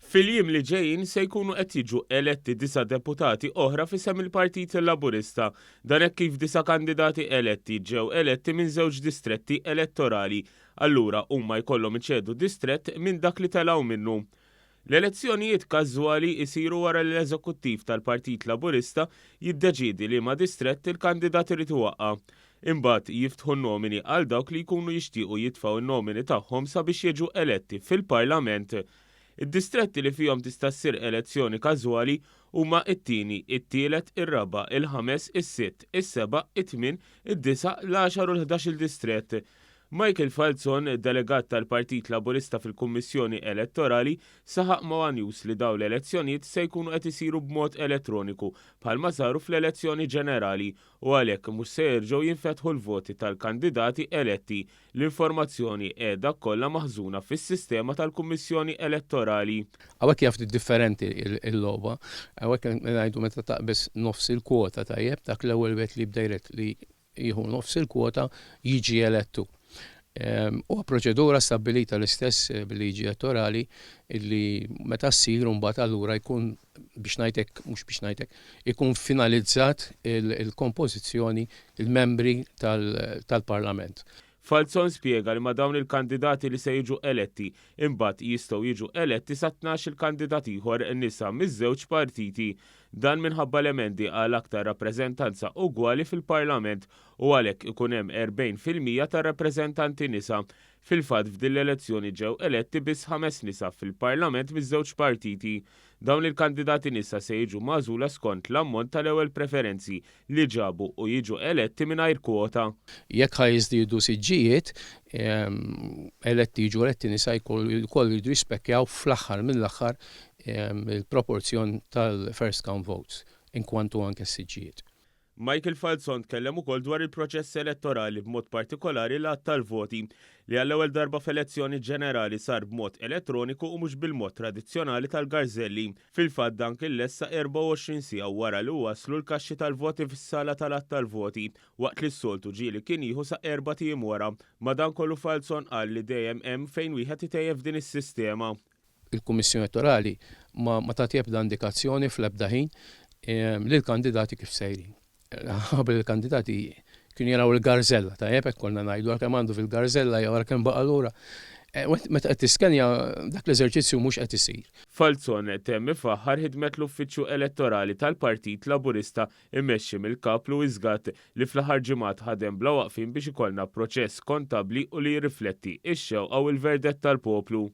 Fil-jiem li ġejjin se jkunu qed jiġu eletti 9 deputati oħra fisem il-Partit Laburista, dan hekk kif 9 kandidati eletti ġew eletti minn żewġ distretti elettorali, allura huma jkollhom iċedu distrett minn dak li telgħu minnu. L-elezzjonijiet każwali jsiru wara li l-eżekuttiv tal-Partit Laburista jiddeċiedi li ma distrett il-kandidat irid iwaqqa'. Imbagħad jiftħu nomini għal dawk li jkunu jixtiequ jitfgħu n-nomini tagħhom sabiex jiġu eletti fil-Parlament. Id-distretti li fihom tista' ssir elezzjoni każwali huma t-tieni, it-tielet, ir-raba', il-ħames, is-sitt, is-seba', it-tmien, id-disa', l-10 u l-11 il-distrett. Michael Falzon, delegat tal-Partit Laburista fil-Kummissjoni Elettorali, saħaq ma' News li dawn l-elezzjonijiet se jkunu qed isiru b'mod elettroniku bħalma saru fl-elezzjoni ġenerali u għalhekk mhux se jerġgħu jinfetħu l-voti tal-kandidati eletti. L-informazzjoni qiegħda kollha maħżuna fis-sistema tal-Kummissjoni Elettorali. Hawnhekk jaf differenti l-logħba, hawnhekk ngħidu meta taqbes nofs il-kwota tajjeb dak l-ewwel wieħed li bdejret li jieħu nofs il-kwota jiġi elettu. U proċedura stabilita l-istess bil-liġi elettorali illi meta ssir mbagħad allura jkun biex ngħidlek mhux biex ngħidlek ikun finalizzat il-kompożizzjoni il-membri tal-Parlament. Falzon spjega li ma dawn il-kandidati li se jiġu eletti imbagħad jistgħu jiġu eletti sa 12 il-kandidat ieħor nisa miż-żewġ partiti. Dan minħabba l-emendi għal aktar rappreżentanza ugwali fil-Parlament u għalhekk ikun hemm 40% ta' rappreżentanti nisa. Fil-fatt f'din l-elezzjoni ġew eletti biss 5 nisa fil-Parlament miż-żewġ partiti. Dawn il-kandidati nisa se jiġu magħżula skont l-ammont tal-ewwel preferenzi li ġabu u jiġu eletti mingħajr kwota. Jekk ħajżdiedu siġġijiet, eletti jiġu eletti nisa jkollu jridu jispecjaw fl-aħħar mill-aħħar il-proporzjon tal-first count votes inkwantu anke s-siġġijiet. Michael Falzon tkellem ukoll dwar il-proċess elettorali b'mod partikolari l-att tal-voti li għall-ewwel darba f'elezzjoni ġenerali sar b'mod elettroniku u mhux bil-mod tradizzjonali tal-garżelli. Fil-fatt dan kien lessa 24 siegħa wara li waslu l-kaxxi tal-voti fis-sala tal-att tal-voti waqt li s-soltu ġieli kien jieħu sa 4 tiem wara. Madankollu Falzon qal li dejjem hemm fejn wieħed itejjeb din is-sistema. Il-Kummissjoni Elettorali ma tagħti ebda indikazzjoni fl-ebda ħin lill-kandidati kif sejrin. Qabel il-kandidati kienu jaraw il-garżella, tajjeb hekk konna ngħidu kemm għandu fil-garżella jew kemm baqa' lura. Meta qed tiskenja dak l-eżerċizzju mhux qed isir. Falzon temm ifaħħar ħidmet l-Uffiċċju Elettorali tal-Partit Laburista immexxi mill-kap Louis Gatt li fl-aħħar ġimgħat ħadem bla waqfin biex ikollna proċess kontabbli u li jirrifletti x-xewqa u l-verdett tal-poplu.